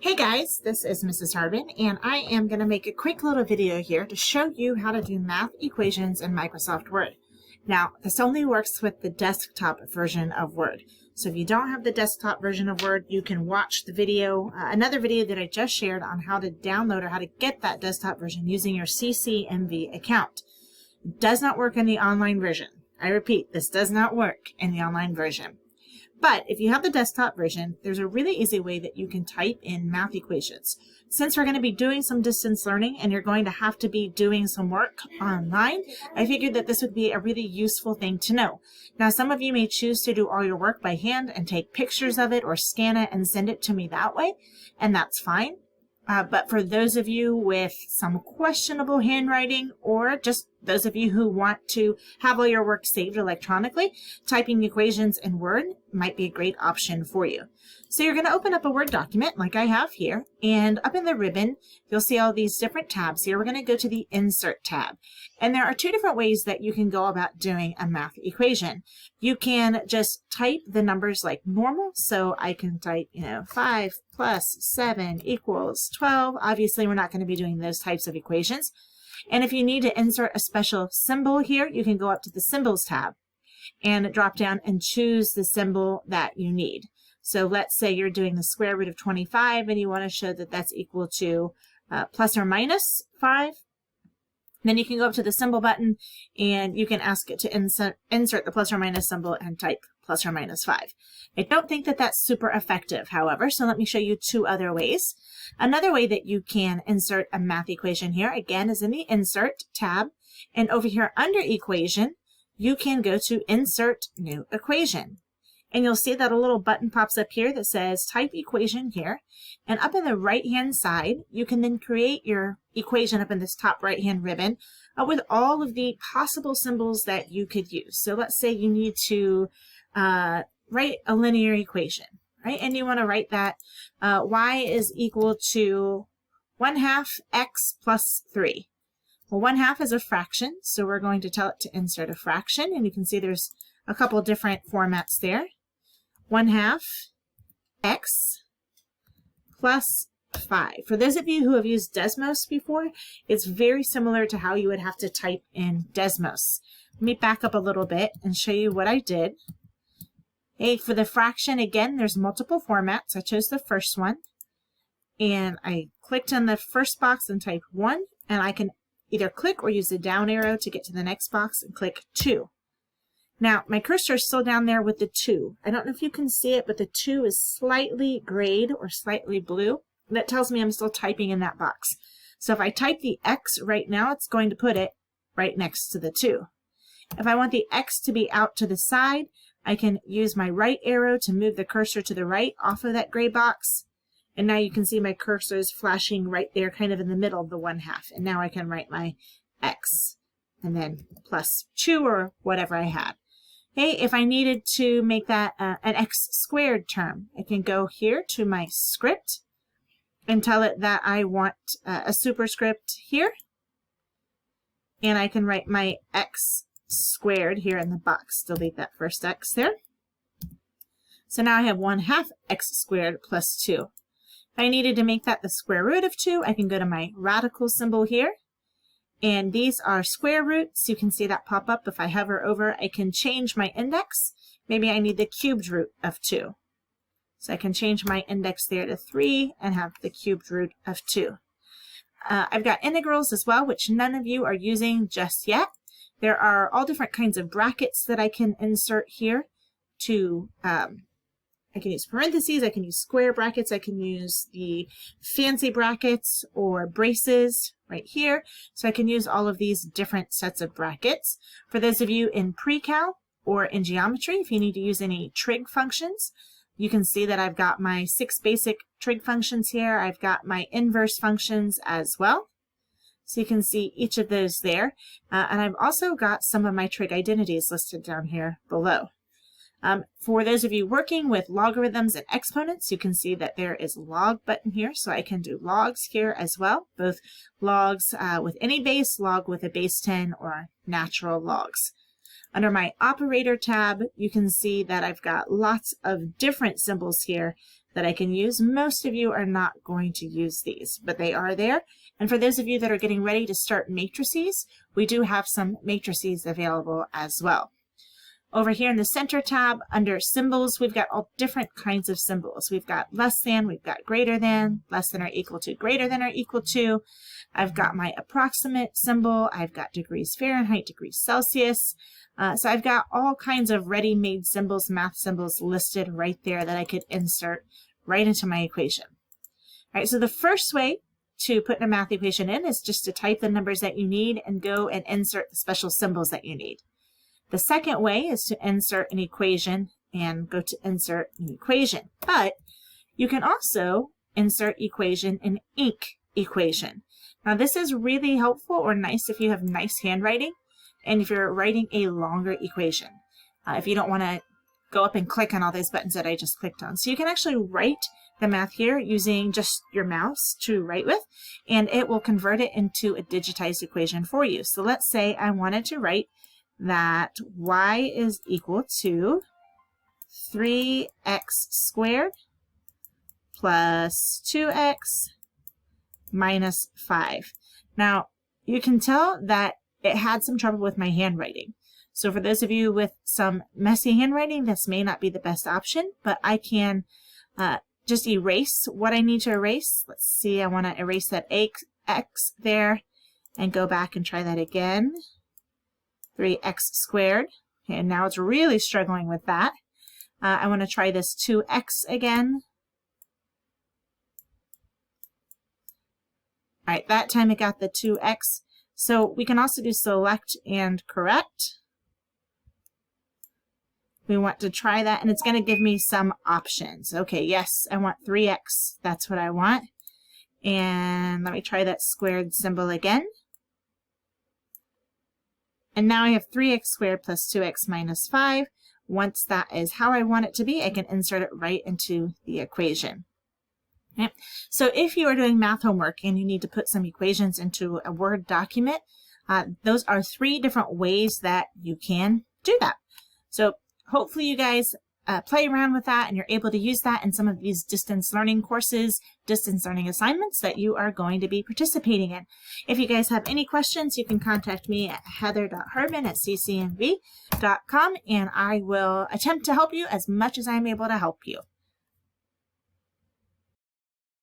Hey guys, this is Mrs. Harbin, and I am going to make a quick little video here to show you how to do math equations in Microsoft Word. Now, this only works with the desktop version of Word. So if you don't have the desktop version of Word, you can watch the video, another video that I just shared on how to download or how to get that desktop version using your CCMV account. It does not work in the online version. I repeat, this does not work in the online version. But if you have the desktop version, there's a really easy way that you can type in math equations. Since we're going to be doing some distance learning and you're going to have to be doing some work online, I figured that this would be a really useful thing to know. Now, some of you may choose to do all your work by hand and take pictures of it or scan it and send it to me that way, and that's fine. But for those of you with some questionable handwriting, or just those of you who want to have all your work saved electronically, typing equations in Word might be a great option for you. So you're going to open up a Word document like I have here, and up in the ribbon, you'll see all these different tabs here. We're going to go to the Insert tab. And there are two different ways that you can go about doing a math equation. You can just type the numbers like normal. So I can type, 5 plus 7 equals 12. Obviously, we're not going to be doing those types of equations. And if you need to insert a special symbol here, you can go up to the Symbols tab and drop down and choose the symbol that you need. So let's say you're doing the square root of 25 and you want to show that that's equal to plus or minus 5. Then you can go up to the symbol button and you can ask it to insert the plus or minus symbol and type plus or minus 5. I don't think that that's super effective, however, so let me show you two other ways. Another way that you can insert a math equation here, again, is in the Insert tab. And over here under Equation, you can go to Insert New Equation. And you'll see that a little button pops up here that says Type Equation here. And up in the right-hand side, you can then create your equation up in this top right-hand ribbon with all of the possible symbols that you could use. So let's say you need to write a linear equation, right? And you want to write that y is equal to 1/2 x plus 3. Well, 1/2 is a fraction, so we're going to tell it to insert a fraction, and you can see there's a couple different formats there. 1/2 x plus 5. For those of you who have used Desmos before, it's very similar to how you would have to type in Desmos. Let me back up a little bit and show you what I did. Okay, for the fraction, again, there's multiple formats. I chose the first one, and I clicked on the first box and typed 1, and I can either click or use the down arrow to get to the next box and click 2. Now, my cursor is still down there with the 2. I don't know if you can see it, but the 2 is slightly grayed or slightly blue. That tells me I'm still typing in that box. So if I type the X right now, it's going to put it right next to the 2. If I want the X to be out to the side, I can use my right arrow to move the cursor to the right off of that gray box. And now you can see my cursor is flashing right there, kind of in the middle of the 1/2. And now I can write my X and then plus 2 or whatever I had. Okay, if I needed to make that an x squared term, I can go here to my script and tell it that I want a superscript here. And I can write my x squared here in the box. Delete that first x there. So now I have 1/2 x squared plus 2. If I needed to make that the square root of 2, I can go to my radical symbol here. And these are square roots. You can see that pop up. If I hover over, I can change my index. Maybe I need the cubed root of 2. So I can change my index there to 3 and have the cubed root of 2. I've got integrals as well, which none of you are using just yet. There are all different kinds of brackets that I can insert here to, I can use parentheses, I can use square brackets, I can use the fancy brackets or braces right here. So I can use all of these different sets of brackets. For those of you in pre-cal or in geometry, if you need to use any trig functions, you can see that I've got my 6 basic trig functions here. I've got my inverse functions as well. So you can see each of those there. And I've also got some of my trig identities listed down here below. For those of you working with logarithms and exponents, you can see that there is a log button here, so I can do logs here as well, both logs with any base, log with a base 10, or natural logs. Under my operator tab, you can see that I've got lots of different symbols here that I can use. Most of you are not going to use these, but they are there. And for those of you that are getting ready to start matrices, we do have some matrices available as well. Over here in the center tab, under symbols, we've got all different kinds of symbols. We've got less than, we've got greater than, less than or equal to, greater than or equal to. I've got my approximate symbol. I've got degrees Fahrenheit, degrees Celsius. So I've got all kinds of ready-made symbols, math symbols listed right there that I could insert right into my equation. All right, so the first way to put a math equation in is just to type the numbers that you need and go and insert the special symbols that you need. The second way is to insert an equation and go to insert an equation. But you can also insert equation in ink equation. Now this is really helpful or nice if you have nice handwriting and if you're writing a longer equation. If you don't want to go up and click on all these buttons that I just clicked on. So you can actually write the math here using just your mouse to write with, and it will convert it into a digitized equation for you. So let's say I wanted to write that y is equal to 3x squared plus 2x minus 5. Now, you can tell that it had some trouble with my handwriting. So for those of you with some messy handwriting, this may not be the best option, but I can just erase what I need to erase. Let's see, I want to erase that x there and go back and try that again. 3x squared. Okay, and now it's really struggling with that. I want to try this 2x again. All right, that time it got the 2x. So we can also do select and correct. We want to try that, and it's going to give me some options. Okay, yes, I want 3x. That's what I want. And let me try that squared symbol again. And now I have 3x squared plus 2x minus 5. Once that is how I want it to be, I can insert it right into the equation. Okay. So if you are doing math homework and you need to put some equations into a Word document, those are 3 different ways that you can do that. So hopefully you guys play around with that and you're able to use that in some of these distance learning courses, distance learning assignments that you are going to be participating in. If you guys have any questions, you can contact me at heather.harbin@ccnv.com and I will attempt to help you as much as I'm able to help you.